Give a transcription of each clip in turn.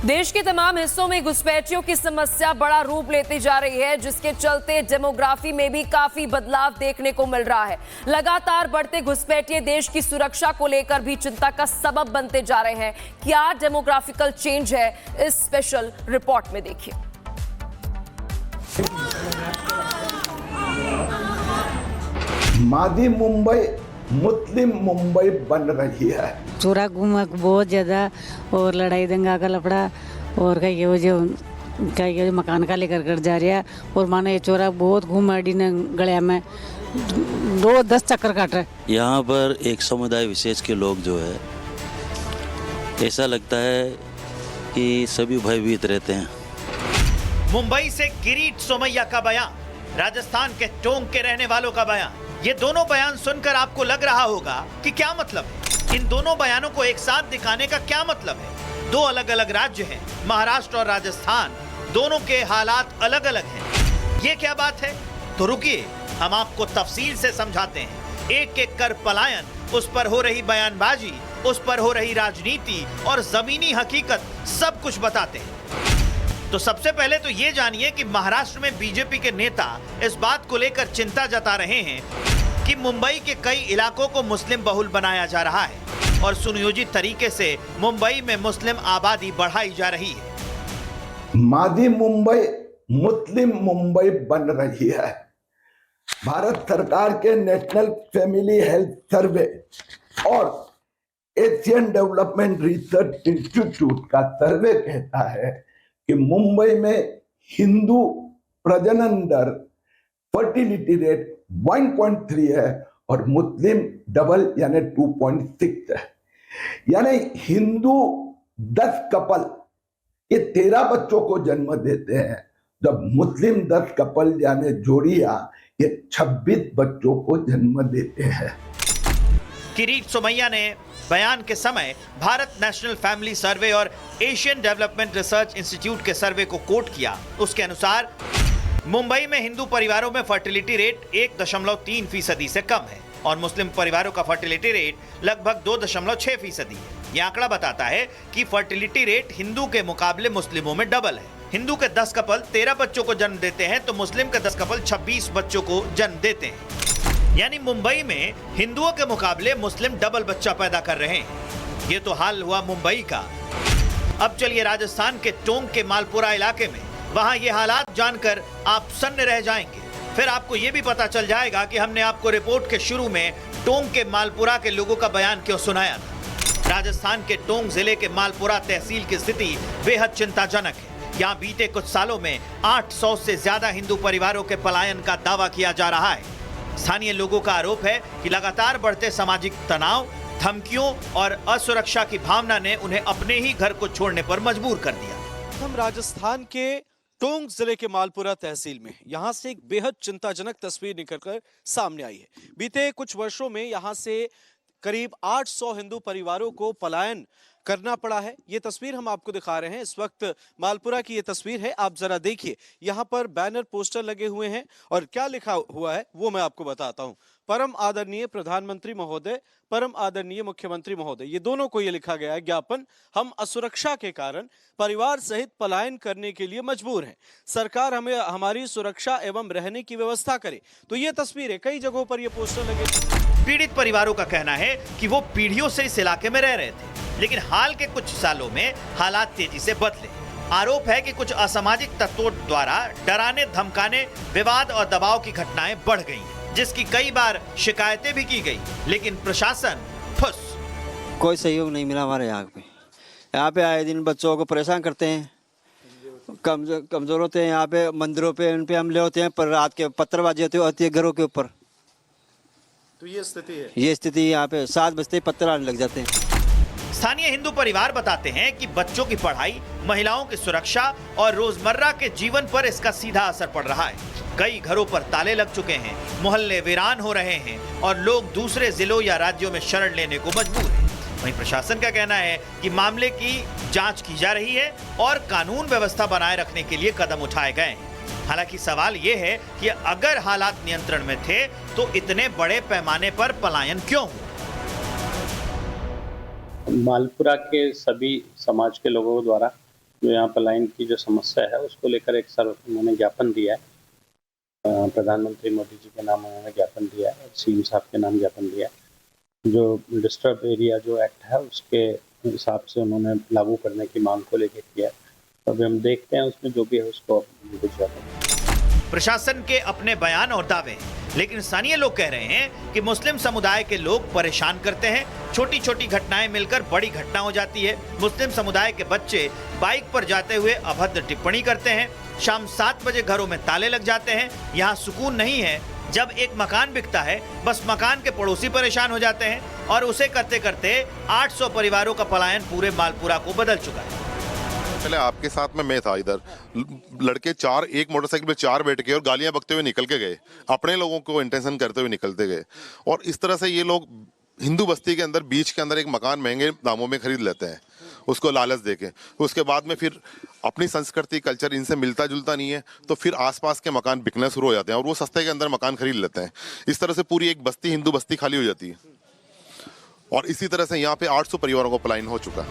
देश के तमाम हिस्सों में घुसपैठियों की समस्या बड़ा रूप लेती जा रही है, जिसके चलते डेमोग्राफी में भी काफी बदलाव देखने को मिल रहा है। लगातार बढ़ते घुसपैठिए देश की सुरक्षा को लेकर भी चिंता का सबब बनते जा रहे हैं। क्या डेमोग्राफिकल चेंज है, इस स्पेशल रिपोर्ट में देखिए। मादी मुंबई मुस्लिम मुंबई बन रही है। चोरा घूमक बहुत ज़्यादा और लड़ाई दंगा का लफड़ा और कई मकान का लेकर कर जा रहा है। और मानो ये चोरा बहुत घूम अड़ी ने गलिया में 2-10 चक्कर काट रहे। यहाँ पर एक समुदाय विशेष के लोग जो है, ऐसा लगता है कि सभी भयभीत रहते हैं। मुंबई से किरीट सोमैया का बयान, राजस्थान के टोंक के रहने वालों का बयान, ये दोनों बयान सुनकर आपको लग रहा होगा कि क्या मतलब है। इन दोनों बयानों को एक साथ दिखाने का क्या मतलब है। दो अलग अलग राज्य हैं, महाराष्ट्र और राजस्थान, दोनों के हालात अलग अलग हैं। ये क्या बात है? तो रुकिए, हम आपको तफसील से समझाते हैं। एक एक कर पलायन, उस पर हो रही बयानबाजी, उस पर हो रही राजनीति और जमीनी हकीकत सब कुछ बताते हैं। तो सबसे पहले तो ये जानिए कि महाराष्ट्र में बीजेपी के नेता इस बात को लेकर चिंता जता रहे हैं कि मुंबई के कई इलाकों को मुस्लिम बहुल बनाया जा रहा है और सुनियोजित तरीके से मुंबई में मुस्लिम आबादी बढ़ाई जा रही है। मादी मुंबई मुस्लिम मुंबई बन रही है। भारत सरकार के नेशनल फैमिली हेल्थ सर्वे और एशियन डेवलपमेंट रिसर्च इंस्टीट्यूट का सर्वे कहता है कि मुंबई में हिंदू प्रजनन दर फर्टिलिटी रेट 1.3 है और मुस्लिम डबल यानी 2.6 है। यानी हिंदू 10 कपल ये 13 बच्चों को जन्म देते हैं, जब मुस्लिम 10 कपल यानी जोड़ियां ये 26 बच्चों को जन्म देते हैं। किरीट सोमैया ने बयान के समय भारत नेशनल फैमिली सर्वे और एशियन डेवलपमेंट रिसर्च इंस्टीट्यूट के सर्वे को कोट किया। उसके अनुसार मुंबई में हिंदू परिवारों में फर्टिलिटी रेट 1.3% से कम है और मुस्लिम परिवारों का फर्टिलिटी रेट लगभग 2.6% है। यह आंकड़ा बताता है कि फर्टिलिटी रेट हिंदू के मुकाबले मुस्लिमों में डबल है। हिंदू के 10 कपल 13 बच्चों को जन्म देते हैं तो मुस्लिम के 10 कपल 26 बच्चों को जन्म देते हैं। यानी मुंबई में हिंदुओं के मुकाबले मुस्लिम डबल बच्चा पैदा कर रहे हैं। ये तो हाल हुआ मुंबई का। अब चलिए राजस्थान के टोंक के मालपुरा इलाके में, वहां ये हालात जानकर आप सन्न रह जाएंगे। फिर आपको ये भी पता चल जाएगा कि हमने आपको रिपोर्ट के शुरू में टोंक के मालपुरा के लोगों का बयान क्यों सुनाया था। राजस्थान के टोंक जिले के मालपुरा तहसील की स्थिति बेहद चिंताजनक है। यहाँ बीते कुछ सालों में 800 से ज्यादा हिंदू परिवारों के पलायन का दावा किया जा रहा है। स्थानीय लोगों का आरोप है कि लगातार बढ़ते सामाजिक तनाव, धमकियों और असुरक्षा की भावना ने उन्हें अपने ही घर को छोड़ने पर मजबूर कर दिया। हम राजस्थान के टोंक जिले के मालपुरा तहसील में, यहाँ से एक बेहद चिंताजनक तस्वीर निकलकर सामने आई है। बीते कुछ वर्षों में यहाँ से करीब 800 हिंदू परिवारों को पलायन करना पड़ा है। ये तस्वीर हम आपको दिखा रहे हैं। इस वक्त मालपुरा की ये तस्वीर है, आप जरा देखिए। यहाँ पर बैनर पोस्टर लगे हुए हैं और क्या लिखा हुआ है वो मैं आपको बताता हूँ। परम आदरणीय प्रधानमंत्री महोदय, परम आदरणीय मुख्यमंत्री महोदय, ये दोनों को ये लिखा गया है ज्ञापन। हम असुरक्षा के कारण परिवार सहित पलायन करने के लिए मजबूर हैं। सरकार हमें हमारी सुरक्षा एवं रहने की व्यवस्था करे। तो ये तस्वीर है, कई जगहों पर ये पोस्टर लगे। पीड़ित परिवारों का कहना है कि वो पीढ़ियों से इस इलाके में रह रहे थे, लेकिन हाल के कुछ सालों में हालात तेजी से बदले। आरोप है कि कुछ असामाजिक तत्वों द्वारा डराने, धमकाने, विवाद और दबाव की घटनाएं बढ़ गई, जिसकी कई बार शिकायतें भी की गई, लेकिन प्रशासन फुस। कोई सहयोग नहीं मिला हमारे यहाँ पे आए दिन बच्चों को परेशान करते हैं, कमजोर होते हैं। यहाँ पे मंदिरों पे उन पे हमले होते हैं, पर रात के पत्थरबाजी होती है घरों के ऊपर। तो ये स्थिति है, ये स्थिति यहाँ पे 7 बजते ही पत्थर आने लग जाते हैं। स्थानीय हिंदू परिवार बताते हैं कि बच्चों की पढ़ाई, महिलाओं की सुरक्षा और रोजमर्रा के जीवन पर इसका सीधा असर पड़ रहा है। कई घरों पर ताले लग चुके हैं, मोहल्ले वीरान हो रहे हैं और लोग दूसरे जिलों या राज्यों में शरण लेने को मजबूर हैं। वहीं प्रशासन का कहना है कि मामले की जांच की जा रही है और कानून व्यवस्था बनाए रखने के लिए कदम उठाए गए हैं। हालांकि सवाल ये है कि अगर हालात नियंत्रण में थे तो इतने बड़े पैमाने पर पलायन क्यों हुआ? मालपुरा के सभी समाज के लोगों द्वारा जो यहाँ पलायन की जो समस्या है उसको लेकर एक उन्होंने ज्ञापन दिया है। प्रधानमंत्री मोदी जी के नाम उन्होंने ज्ञापन दिया है, सीएम साहब के नाम ज्ञापन दिया है। जो डिस्टर्ब एरिया जो एक्ट है उसके हिसाब से उन्होंने लागू करने की मांग को लेकर किया है। तो अभी हम देखते हैं उसमें जो भी है उसको भिजवाते हैं। प्रशासन के अपने बयान और दावे, लेकिन स्थानीय लोग कह रहे हैं कि मुस्लिम समुदाय के लोग परेशान करते हैं। छोटी छोटी घटनाएं मिलकर बड़ी घटना हो जाती है। मुस्लिम समुदाय के बच्चे बाइक पर जाते हुए अभद्र टिप्पणी करते हैं। शाम 7 बजे घरों में ताले लग जाते हैं। यहाँ सुकून नहीं है। जब एक मकान बिकता है बस मकान के पड़ोसी परेशान हो जाते हैं और उसे करते करते 800 परिवारों का पलायन पूरे मालपुरा को बदल चुका है। पहले आपके साथ में मैं था, इधर लड़के 4 एक मोटरसाइकिल पे 4 बैठ के और गालियां बकते हुए निकल के गए, अपने लोगों को इंटेंशन करते हुए निकलते गए। और इस तरह से ये लोग हिंदू बस्ती के अंदर बीच के अंदर एक मकान महंगे दामों में खरीद लेते हैं, उसको लालच देके। उसके बाद में फिर अपनी संस्कृति कल्चर इनसे मिलता जुलता नहीं है, तो फिर आसपास के मकान बिकना शुरू हो जाते हैं और वो सस्ते के अंदर मकान खरीद लेते हैं। इस तरह से पूरी एक बस्ती, हिंदू बस्ती खाली हो जाती है और इसी तरह से यहाँ पे 800 परिवारों को पलायन हो चुका।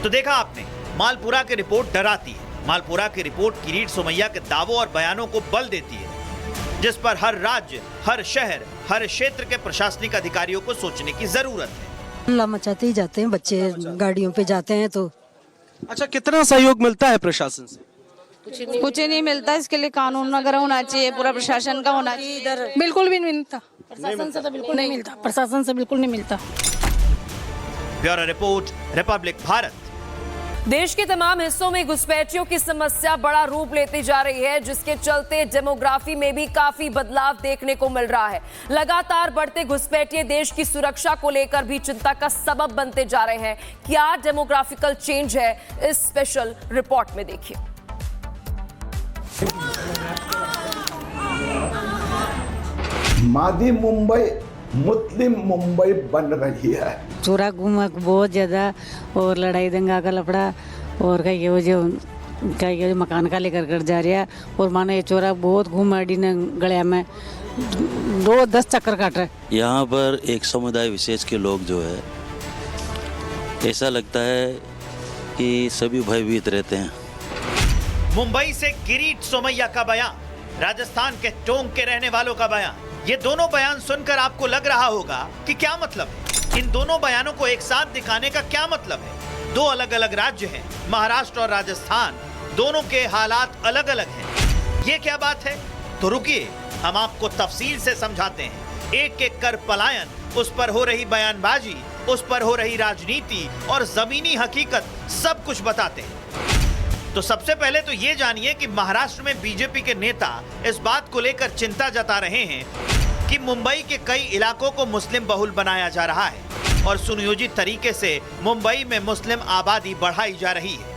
तो देखा आपने, मालपुरा की रिपोर्ट डराती है। मालपुरा की रिपोर्ट किरीट सोमैया के दावों और बयानों को बल देती है, जिस पर हर राज्य, हर शहर, हर क्षेत्र के प्रशासनिक अधिकारियों को सोचने की जरूरत है। हल्ला मचाते ही जाते हैं बच्चे, गाड़ियों पे जाते हैं तो। अच्छा, कितना सहयोग मिलता है प्रशासन से? कुछ नहीं मिलता। इसके लिए कानून वगैरह होना चाहिए, पूरा प्रशासन का होना चाहिए। इधर बिल्कुल भी नहीं मिलता, प्रशासन से तो बिल्कुल नहीं मिलता, प्रशासन से बिल्कुल नहीं मिलता। Bureau report, Republic Bharat. देश के तमाम हिस्सों में घुसपैठियों की समस्या बड़ा रूप लेती जा रही है, जिसके चलते डेमोग्राफी में भी काफी बदलाव देखने को मिल रहा है। लगातार बढ़ते घुसपैठिए देश की सुरक्षा को लेकर भी चिंता का सबब बनते जा रहे हैं। क्या डेमोग्राफिकल चेंज है, इस स्पेशल रिपोर्ट में देखिए। मादी मुंबई मुस्लिम मुंबई बन रही है। चोरा घूमक बहुत ज़्यादा और लड़ाई दंगा का लफड़ा और कई वो जो मकान का लेकर कर जा रहा है। और मानो ये चोरा बहुत घूम अड़ी ने गलिया में 10 चक्कर काट रहे। यहाँ पर एक समुदाय विशेष के लोग जो है, ऐसा लगता है कि सभी भयभीत रहते हैं। मुंबई से किरीट सोमैया का बयान, राजस्थान के टोंक के रहने वालों का बयान, ये दोनों बयान सुनकर आपको लग रहा होगा कि क्या मतलब है। इन दोनों बयानों को एक साथ दिखाने का क्या मतलब है। दो अलग अलग राज्य हैं, महाराष्ट्र और राजस्थान, दोनों के हालात अलग अलग हैं। ये क्या बात है? तो रुकिए, हम आपको तफसील से समझाते हैं। एक एक कर पलायन, उस पर हो रही बयानबाजी, उस पर हो रही राजनीति और जमीनी हकीकत सब कुछ बताते हैं। तो सबसे पहले तो ये जानिए कि महाराष्ट्र में बीजेपी के नेता इस बात को लेकर चिंता जता रहे हैं कि मुंबई के कई इलाकों को मुस्लिम बहुल बनाया जा रहा है और सुनियोजित तरीके से मुंबई में मुस्लिम आबादी बढ़ाई जा रही है।